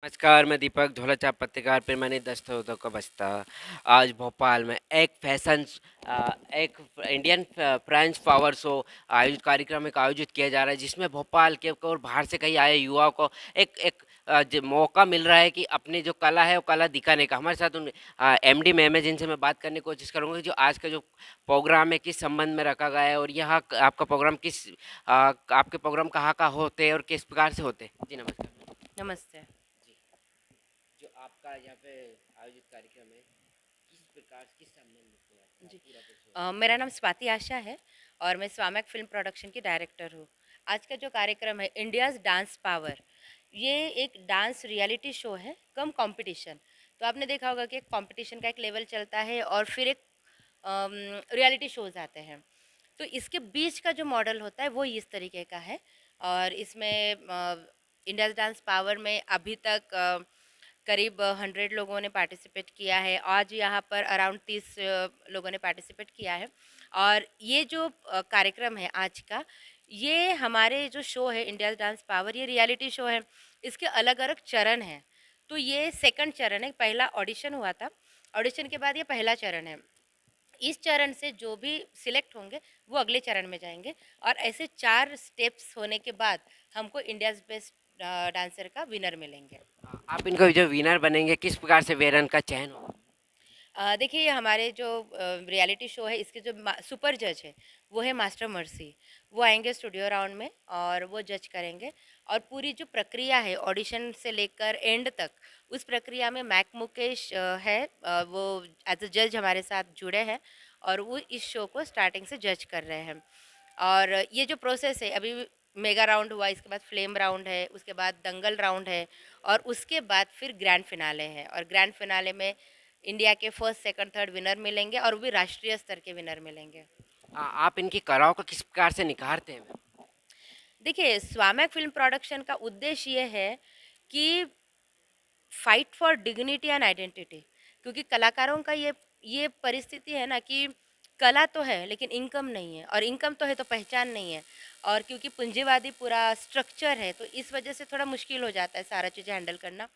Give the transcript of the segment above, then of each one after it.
नमस्कार, मैं दीपक धौलचा पत्रकार पैमाने दस्तों का बस्ता। आज भोपाल में एक एक इंडियन फ्रेंच पावर शो आयोजित कार्यक्रम एक आयोजित किया जा रहा है, जिसमें भोपाल के और बाहर से कहीं आए युवाओं को एक एक मौका मिल रहा है कि अपनी जो कला है वो कला दिखाने का। हमारे साथ उन एमडी मैम है, जिनसे मैं बात करने की कोशिश करूंगा कि जो आज का जो प्रोग्राम है किस संबंध में रखा गया है, और यहाँ आपका प्रोग्राम आपके प्रोग्राम कहाँ का होते हैं और किस प्रकार से होते हैं। जी नमस्कार। नमस्ते। जी, जो आपका यहाँ पे आयोजित कार्यक्रम है किस प्रकार किस संबंध में हुआ था जी। पूरा कुछ होगा। मेरा नाम स्वाति आशा है और मैं स्वामेक फ़िल्म प्रोडक्शन की डायरेक्टर हूँ। आज का जो कार्यक्रम है इंडियाज़ डांस पावर, ये एक डांस रियलिटी शो है कम कॉम्पिटिशन। तो आपने देखा होगा कि एक कॉम्पिटिशन का एक लेवल चलता है और फिर एक रियलिटी शोज़ आते हैं। तो इसके बीच का जो मॉडल होता है वो इस तरीके का है और इसमें इंडियाज़ डांस पावर में अभी तक करीब 100 लोगों ने पार्टिसिपेट किया है। आज यहाँ पर अराउंड 30 लोगों ने पार्टिसिपेट किया है और ये जो कार्यक्रम है आज का, ये हमारे जो शो है इंडिया डांस पावर, ये रियलिटी शो है। इसके अलग अलग चरण हैं। तो ये सेकंड चरण है, पहला ऑडिशन हुआ था, ऑडिशन के बाद ये पहला चरण है। इस चरण से जो भी सिलेक्ट होंगे वो अगले चरण में जाएंगे और ऐसे 4 स्टेप्स होने के बाद हमको इंडियाज़ बेस्ट डांसर का विनर मिलेंगे। आप इनको जो विनर बनेंगे किस प्रकार से वेरन का चयन होगा। देखिए ये हमारे जो रियलिटी शो है इसके जो सुपर जज है वो है मास्टर मर्सी। वो आएंगे स्टूडियो राउंड में और वो जज करेंगे और पूरी जो प्रक्रिया है ऑडिशन से लेकर एंड तक, उस प्रक्रिया में मैक मुकेश है, वो एज अ जज हमारे साथ जुड़े हैं और वो इस शो को स्टार्टिंग से जज कर रहे हैं। और ये जो प्रोसेस है, अभी मेगा राउंड हुआ, इसके बाद फ्लेम राउंड है, उसके बाद दंगल राउंड है और उसके बाद फिर ग्रैंड फिनाले है और ग्रैंड फिनाले में इंडिया के फर्स्ट सेकंड थर्ड विनर मिलेंगे और वो भी राष्ट्रीय स्तर के विनर मिलेंगे। आप इनकी कलाओं को किस प्रकार से निखारते हैं मैम। देखिए स्वामेक फिल्म प्रोडक्शन का उद्देश्य ये है कि fight for dignity and identity, क्योंकि कलाकारों का ये परिस्थिति है ना कि कला तो है लेकिन इनकम नहीं है और इनकम तो है तो पहचान नहीं है। और क्योंकि पूंजीवादी पूरा स्ट्रक्चर है तो इस वजह से थोड़ा मुश्किल हो जाता है सारा चीज़ें हैंडल करना।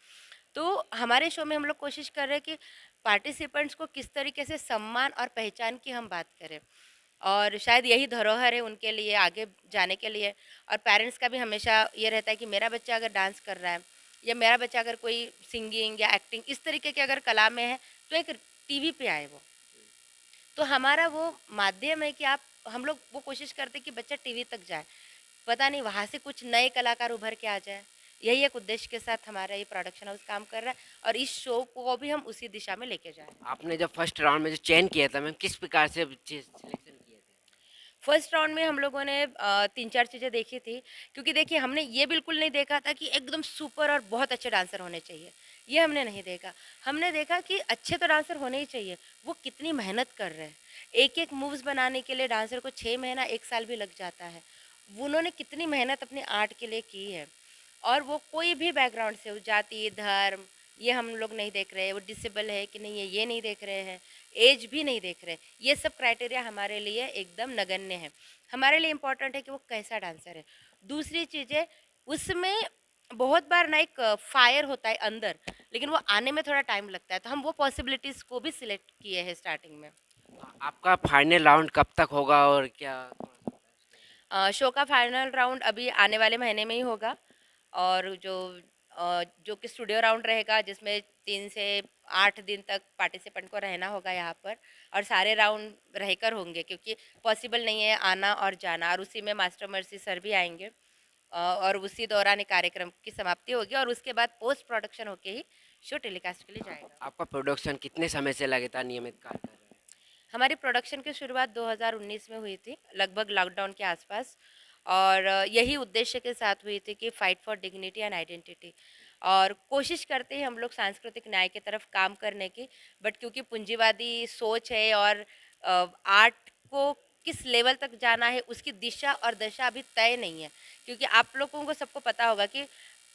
तो हमारे शो में हम लोग कोशिश कर रहे हैं कि पार्टिसिपेंट्स को किस तरीके से सम्मान और पहचान की हम बात करें और शायद यही धरोहर है उनके लिए आगे जाने के लिए। और पेरेंट्स का भी हमेशा ये रहता है कि मेरा बच्चा अगर डांस कर रहा है या मेरा बच्चा अगर कोई सिंगिंग या एक्टिंग इस तरीके के अगर कला में है तो एक टीवी पे आए वो। तो हमारा वो माध्यम है कि आप हम लोग वो कोशिश करते हैं कि बच्चा टीवी तक जाए, पता नहीं वहाँ से कुछ नए कलाकार उभर के आ जाए। यही एक उद्देश्य के साथ हमारा ये प्रोडक्शन हाउस काम कर रहा है और इस शो को भी हम उसी दिशा में लेके जा रहे हैं। आपने जब फर्स्ट राउंड में जो चयन किया था मैम किस प्रकार से सिलेक्शन किए थे। फर्स्ट राउंड में हम लोगों ने 3-4 चीज़ें देखी थी, क्योंकि देखिए हमने ये बिल्कुल नहीं देखा था कि एकदम सुपर और बहुत अच्छे डांसर होने चाहिए, ये हमने नहीं देखा। हमने देखा कि अच्छे तो डांसर होने ही चाहिए, वो कितनी मेहनत कर रहे हैं। एक-एक मूव्स बनाने के लिए डांसर को 6 महीना 1 साल भी लग जाता है। वो उन्होंने कितनी मेहनत अपने आर्ट के लिए की है और वो कोई भी बैकग्राउंड से हो, जाति, धर्म, ये हम लोग नहीं देख रहे हैं, वो डिसेबल है कि नहीं है ये नहीं देख रहे हैं, एज भी नहीं देख रहे। ये सब क्राइटेरिया हमारे लिए एकदम नगण्य है। हमारे लिए इम्पोर्टेंट है कि वो कैसा डांसर है। दूसरी चीज़ें, उसमें बहुत बार ना एक फायर होता है अंदर, लेकिन वो आने में थोड़ा टाइम लगता है, तो हम वो पॉसिबिलिटीज़ को भी सिलेक्ट किए हैं स्टार्टिंग में। आपका फाइनल राउंड कब तक होगा और क्या शो का फाइनल राउंड अभी आने वाले महीने में ही होगा और जो कि स्टूडियो राउंड रहेगा जिसमें 3 से 8 दिन तक पार्टिसिपेंट को रहना होगा यहाँ पर और सारे राउंड रहकर होंगे, क्योंकि पॉसिबल नहीं है आना और जाना। और उसी में मास्टर मर्सी सर भी आएंगे और उसी दौरान ये कार्यक्रम की समाप्ति होगी और उसके बाद पोस्ट प्रोडक्शन होके ही शो टेलीकास्ट के लिए जाएगा। आपका प्रोडक्शन कितने समय से लगातार नियमित कार्य कर रहा है। हमारी प्रोडक्शन की शुरुआत 2019 में हुई थी, लगभग लॉकडाउन के आसपास। और यही उद्देश्य के साथ हुई थी कि fight for dignity and identity, और कोशिश करते हैं हम लोग सांस्कृतिक न्याय की तरफ काम करने की। बट क्योंकि पूंजीवादी सोच है और आर्ट को किस लेवल तक जाना है उसकी दिशा और दशा अभी तय नहीं है। क्योंकि आप लोगों को सबको पता होगा कि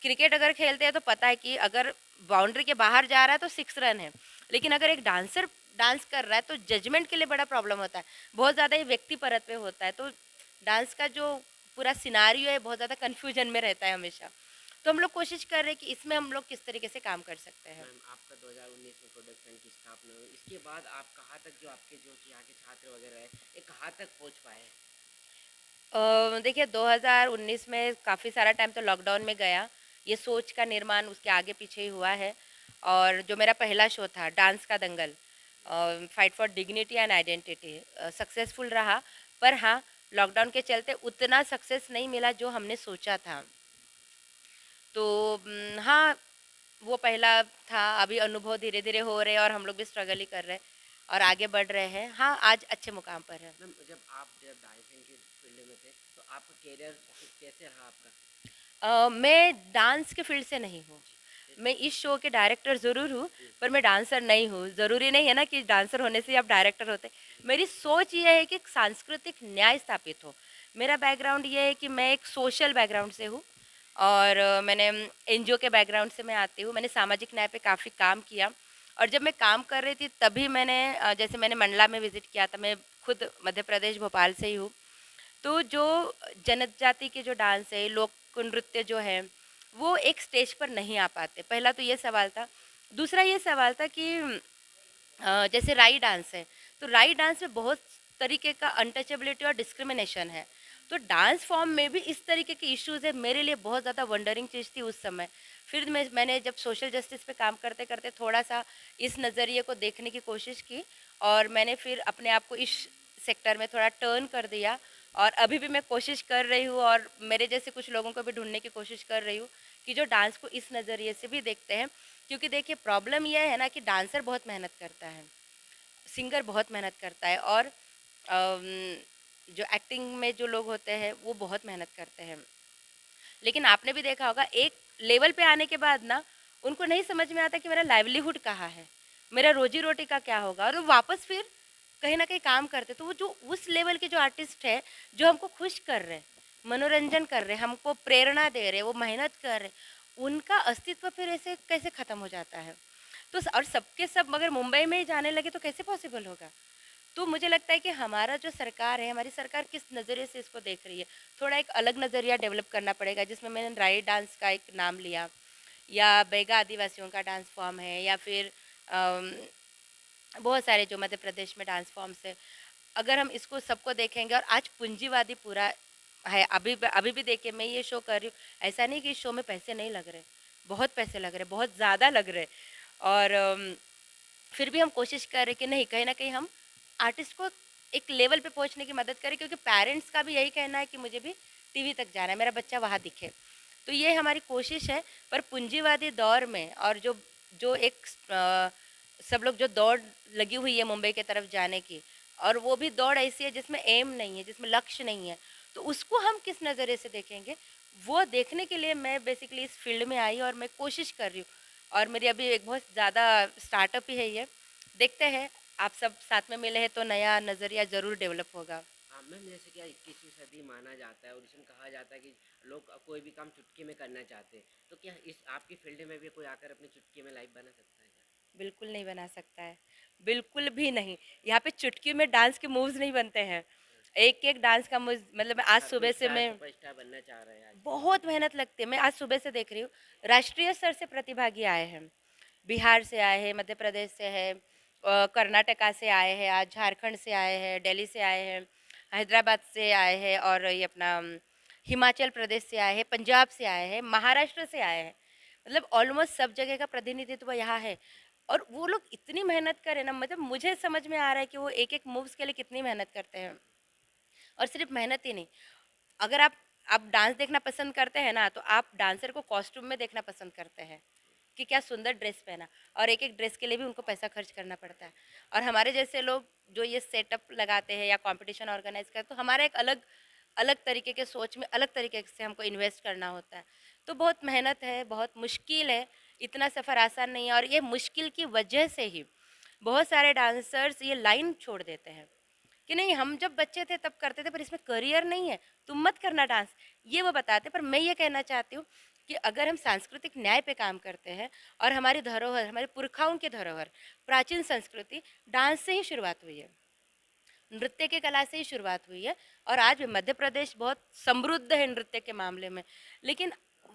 क्रिकेट अगर खेलते हैं तो पता है कि अगर बाउंड्री के बाहर जा रहा है तो 6 रन है, लेकिन अगर एक डांसर डांस कर रहा है तो जजमेंट के लिए बड़ा प्रॉब्लम होता है, बहुत ज़्यादा ये व्यक्ति परत पे होता है। तो डांस का जो पूरा सिनारियो है बहुत ज़्यादा कन्फ्यूजन में रहता है हमेशा। तो हम लोग कोशिश कर रहे हैं कि इसमें हम लोग किस तरीके से काम कर सकते हैं। मैम आपका 2019 में प्रोडक्शन की स्थापना हुई, इसके बाद आप कहाँ तक जो आपके जो यहाँ के छात्र वगैरह है ये कहाँ तक पहुँच पाए हैं? देखिए 2019 में काफ़ी सारा टाइम तो लॉकडाउन में गया। ये सोच का निर्माण उसके आगे पीछे ही हुआ है। और जो मेरा पहला शो था डांस का दंगल, fight for dignity and identity, successful रहा। पर हाँ, लॉकडाउन के चलते उतना सक्सेस नहीं मिला जो हमने सोचा था। तो हाँ, वो पहला था। अभी अनुभव धीरे-धीरे हो रहे हैं और हम लोग भी स्ट्रगल ही कर रहे हैं और आगे बढ़ रहे हैं। हाँ, आज अच्छे मुकाम पर हैं। मैम जब डांसिंग की फील्ड में थे तो आपका करियर कैसे रहा आपका? मैं डांस के फील्ड से नहीं हूँ। जी, मैं इस शो के डायरेक्टर ज़रूर हूँ, जी, पर मैं डांसर नहीं हूँ। ज़रूरी नहीं है ना कि डांसर होने से ही आप डायरेक्टर होते। मेरी सोच ये है कि सांस्कृतिक न्याय स्थापित हो। मेरा बैकग्राउंड ये है कि मैं एक सोशल बैकग्राउंड से हूँ और मैंने एनजीओ के बैकग्राउंड से मैं आती हूँ। मैंने सामाजिक न्याय पे काफ़ी काम किया और जब मैं काम कर रही थी तभी मैंने जैसे मैंने मंडला में विज़िट किया था। मैं खुद मध्य प्रदेश भोपाल से ही हूँ। तो जो जनजाति के जो डांस है, लोक नृत्य जो है, वो एक स्टेज पर नहीं आ पाते। पहला तो ये सवाल था। दूसरा ये सवाल था कि जैसे राई डांस है, तो राई डांस में बहुत तरीके का अनटचेबिलिटी और डिस्क्रिमिनेशन है। तो डांस फॉर्म में भी इस तरीके के इश्यूज़ है, मेरे लिए बहुत ज़्यादा वंडरिंग चीज़ थी उस समय। फिर मैंने जब सोशल जस्टिस पे काम करते-करते थोड़ा-सा इस नज़रिए को देखने की कोशिश की और मैंने फिर अपने आप को इस सेक्टर में थोड़ा टर्न कर दिया और अभी भी मैं कोशिश कर रही हूँ और मेरे जैसे कुछ लोगों को भी ढूँढने की कोशिश कर रही हूँ कि जो डांस को इस नज़रिए से भी देखते हैं। क्योंकि देखिए प्रॉब्लम यह है ना कि डांसर बहुत मेहनत करता है, सिंगर बहुत मेहनत करता है और जो एक्टिंग में जो लोग होते हैं वो बहुत मेहनत करते हैं। लेकिन आपने भी देखा होगा एक लेवल पे आने के बाद ना उनको नहीं समझ में आता कि मेरा लाइवलीहुड कहाँ है, मेरा रोजी रोटी का क्या होगा, और वो वापस फिर कहीं ना कहीं काम करते। तो वो जो उस लेवल के जो आर्टिस्ट है, जो हमको खुश कर रहे हैं, मनोरंजन कर रहे हैं, हमको प्रेरणा दे रहे हैं, वो मेहनत कर रहे हैं, उनका अस्तित्व फिर ऐसे कैसे ख़त्म हो जाता है। तो और सबके सब मगर मुंबई में ही जाने लगे तो कैसे पॉसिबल होगा। तो मुझे लगता है कि हमारा जो सरकार है, हमारी सरकार किस नज़रिए से इसको देख रही है, थोड़ा एक अलग नज़रिया डेवलप करना पड़ेगा। जिसमें मैंने राई डांस का एक नाम लिया, या बैगा आदिवासियों का डांस फॉर्म है, या फिर अम, बहुत सारे जो मध्य प्रदेश में डांस फॉर्म्स है। अगर हम इसको सबको देखेंगे और आज पूंजीवादी पूरा है, अभी भी देखिए मैं ये शो कर रही हूँ, ऐसा नहीं कि इस शो में पैसे नहीं लग रहे, बहुत पैसे लग रहे, बहुत ज़्यादा लग रहे। और फिर भी हम कोशिश कर रहे कि नहीं, कहीं न कहीं हम आर्टिस्ट को एक लेवल पे पहुँचने की मदद करें, क्योंकि पेरेंट्स का भी यही कहना है कि मुझे भी टीवी तक जाना है, मेरा बच्चा वहाँ दिखे। तो ये हमारी कोशिश है। पर पूंजीवादी दौर में और जो जो एक सब लोग जो दौड़ लगी हुई है मुंबई की तरफ जाने की, और वो भी दौड़ ऐसी है जिसमें एम नहीं है, जिसमें लक्ष्य नहीं है, तो उसको हम किस नज़रिए से देखेंगे, वो देखने के लिए मैं बेसिकली इस फील्ड में आई और मैं कोशिश कर रही हूँ। और मेरी अभी एक बहुत ज़्यादा स्टार्टअप ही है ये। देखते हैं, आप सब साथ में मिले हैं तो नया नज़रिया ज़रूर डेवलप होगा। हाँ मैम, जैसे क्या 21वीं सदी माना जाता है और इसमें कहा जाता है कि लोग कोई भी काम चुटकी में करना चाहते हैं, तो क्या इस आपकी फील्ड में भी कोई आकर अपनी चुटकी में लाइव बना सकता है क्या? बिल्कुल नहीं बना सकता है, बिल्कुल भी नहीं। यहाँ पे चुटकी में डांस के मूव्स नहीं बनते हैं। एक-एक डांस का मूव्स, मतलब आज हाँ, कोई सुबह से स्टार मैं सुपरस्टार बनना चाह रहा है आज के युग में। बहुत मेहनत लगती है। मैं आज सुबह से देख रही हूँ, राष्ट्रीय स्तर से प्रतिभागी आए हैं। बिहार से आए हैं, मध्य प्रदेश से है, कर्नाटका से आए हैं, आज झारखंड से आए हैं, दिल्ली से आए हैं, हैदराबाद से आए हैं, और ये अपना हिमाचल प्रदेश से आए हैं, पंजाब से आए हैं, महाराष्ट्र से आए हैं। मतलब ऑलमोस्ट सब जगह का प्रतिनिधित्व यहाँ है। और वो लोग इतनी मेहनत करें ना, मतलब मुझे समझ में आ रहा है कि वो एक-एक मूव्स के लिए कितनी मेहनत करते हैं। और सिर्फ मेहनत ही नहीं, अगर आप डांस देखना पसंद करते हैं ना, तो आप डांसर को कॉस्ट्यूम में देखना पसंद करते हैं कि क्या सुंदर ड्रेस पहना, और एक-एक ड्रेस के लिए भी उनको पैसा खर्च करना पड़ता है। और हमारे जैसे लोग जो ये सेटअप लगाते हैं या कंपटीशन ऑर्गेनाइज करते हैं, तो हमारा एक अलग अलग तरीके के सोच में अलग तरीके से हमको इन्वेस्ट करना होता है। तो बहुत मेहनत है, बहुत मुश्किल है, इतना सफ़र आसान नहीं है। और ये मुश्किल की वजह से ही बहुत सारे डांसर्स ये लाइन छोड़ देते हैं कि नहीं, हम जब बच्चे थे तब करते थे, पर इसमें करियर नहीं है, तुम मत करना डांस, ये वो बताते। पर मैं ये कहना चाहती हूँ कि अगर हम सांस्कृतिक न्याय पे काम करते हैं और हमारी धरोहर, हमारे पुरखाओं की धरोहर, प्राचीन संस्कृति, डांस से ही शुरुआत हुई है, नृत्य की कला से ही शुरुआत हुई है। और आज भी मध्य प्रदेश बहुत समृद्ध है नृत्य के मामले में। लेकिन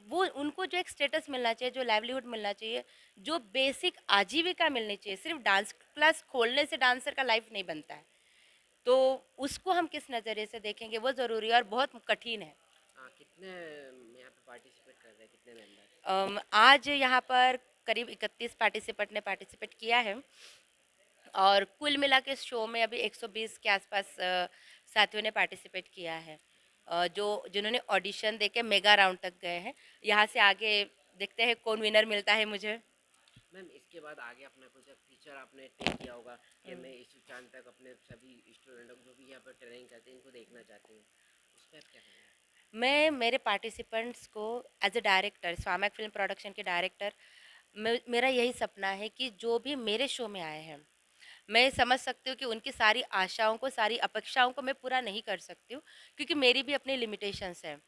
वो उनको जो एक स्टेटस मिलना चाहिए, जो लाइवलीहुड मिलना चाहिए, जो बेसिक आजीविका मिलनी चाहिए, सिर्फ डांस क्लास खोलने से डांसर का लाइफ नहीं बनता है। तो उसको हम किस नज़रिए से देखेंगे वो ज़रूरी है और बहुत कठिन है। कितने यहाँ पे पार्टिसिपेट कर रहे हैं, कितने मेंबर? आज यहाँ पर करीब 31 पार्टिसिपेंट ने पार्टिसिपेट किया है और कुल मिला के शो में अभी 120 के आसपास साथियों ने पार्टिसिपेट किया है। जो जिन्होंने ऑडिशन देके मेगा राउंड तक गए हैं। यहाँ से आगे देखते हैं कौन विनर मिलता है मुझे। मैम इसके बाद आगे अपना कुछ फीचर आपने टेक किया होगा कि हम्म। मैं इस चांद तक अपने सभी स्टूडेंटों को जो भी यहाँ पर ट्रेनिंग करते हैं इनको देखना चाहती हूँ, उस पर आप क्या करेंगे? मैं मेरे पार्टिसिपेंट्स को एज अ डायरेक्टर, स्वामेक फिल्म प्रोडक्शन के डायरेक्टर, मेरा यही सपना है कि जो भी मेरे शो में आए हैं, मैं समझ सकती हूँ कि उनकी सारी आशाओं को, सारी अपेक्षाओं को मैं पूरा नहीं कर सकती हूँ, क्योंकि मेरी भी अपनी लिमिटेशंस हैं।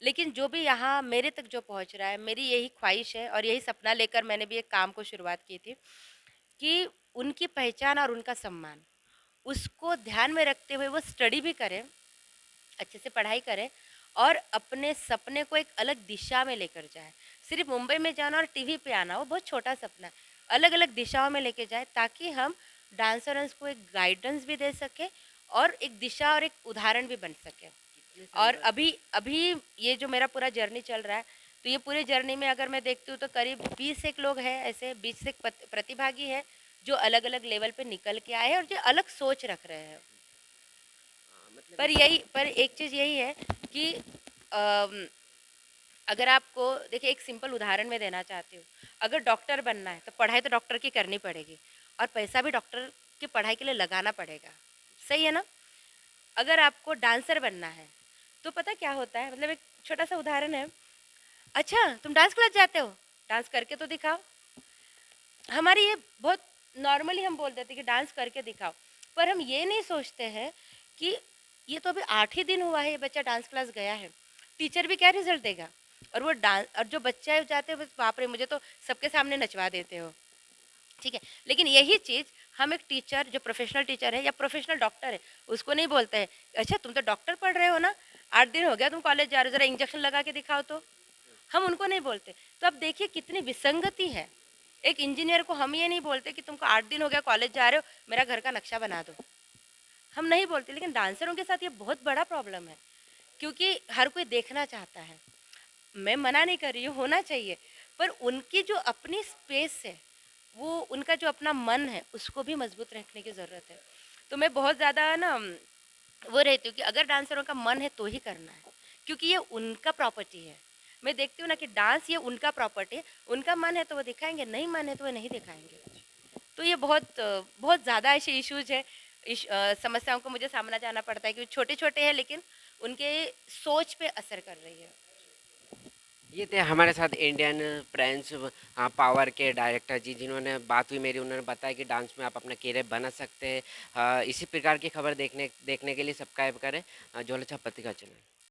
लेकिन जो भी यहाँ मेरे तक जो पहुँच रहा है, मेरी यही ख्वाहिश है और यही सपना लेकर मैंने भी एक काम को शुरुआत की थी कि उनकी पहचान और उनका सम्मान, उसको ध्यान में रखते हुए वो स्टडी भी करें, अच्छे से पढ़ाई करें और अपने सपने को एक अलग दिशा में लेकर जाए। सिर्फ मुंबई में जाना और टीवी पे आना वो बहुत छोटा सपना है। अलग अलग दिशाओं में लेके जाए ताकि हम डांसर्स को एक गाइडेंस भी दे सके और एक दिशा और एक उदाहरण भी बन सके। कितने और संघर्ष? अभी अभी ये जो मेरा पूरा जर्नी चल रहा है, तो ये पूरे जर्नी में अगर मैं देखती हूँ तो करीब 20 एक लोग हैं, ऐसे 20 से प्रतिभागी हैं जो अलग अलग लेवल पे निकल के आए हैं और जो अलग सोच रख रहे हैं। मतलब इस पर एक चीज़ यही है कि अम, अगर आपको देखिए एक सिंपल उदाहरण मैं देना चाहती हूँ। अगर डॉक्टर बनना है तो पढ़ाई तो डॉक्टर की करनी पड़ेगी और पैसा भी डॉक्टर की पढ़ाई के लिए लगाना पड़ेगा। सही है ना? अगर आपको डांसर बनना है तो पता क्या होता है, मतलब एक छोटा सा उदाहरण है। अच्छा, तुम डांस क्लास जाते हो? डांस करके तो दिखाओ। हमारी ये बहुत नॉर्मली हम बोल देते हैं कि डांस करके दिखाओ, पर हम ये नहीं सोचते हैं कि ये तो अभी 8 ही दिन हुआ है ये बच्चा डांस क्लास गया है, टीचर भी क्या रिजल्ट देगा। और वो डांस और जो बच्चा है जाते हैं बस बाप रे मुझे तो सबके सामने नचवा देते हो, ठीक है। लेकिन यही चीज़ हम एक टीचर जो प्रोफेशनल टीचर है या प्रोफेशनल डॉक्टर है उसको नहीं बोलते हैं। अच्छा तुम तो डॉक्टर पढ़ रहे हो ना, 8 दिन हो गया तुम कॉलेज जा रहे हो, जरा इंजेक्शन लगा के दिखाओ तो। हम उनको नहीं बोलते। तो अब देखिए कितनी विसंगति है। एक इंजीनियर को हम ये नहीं बोलते कि तुमको 8 दिन हो गया कॉलेज जा रहे हो, मेरा घर का नक्शा बना दो। हम नहीं बोलते, लेकिन डांसरों के साथ ये बहुत बड़ा प्रॉब्लम है, क्योंकि हर कोई देखना चाहता है। मैं मना नहीं कर रही हूँ, होना चाहिए, पर उनकी जो अपनी स्पेस है, वो उनका जो अपना मन है, उसको भी मजबूत रखने की ज़रूरत है। तो मैं बहुत ज़्यादा ना वो रहती हूँ कि अगर डांसरों का मन है तो ही करना है, क्योंकि ये उनका प्रॉपर्टी है। मैं देखती हूँ ना कि डांस ये उनका प्रॉपर्टी है, उनका मन है तो वो दिखाएंगे, नहीं मन है तो वो नहीं दिखाएंगे। तो ये बहुत ज़्यादा ऐसे इश्यूज है, समस्याओं को मुझे सामना जाना पड़ता है, क्योंकि छोटे छोटे हैं लेकिन उनके सोच पे असर कर रही है। ये थे हमारे साथ इंडियन प्रिंस पावर के डायरेक्टर जी, जिन्होंने बात हुई मेरी, उन्होंने बताया कि डांस में आप अपना करियर बना सकते हैं। इसी प्रकार की खबर देखने देखने के लिए सब्सक्राइब करें झोला छाप पत्रिका चैनल।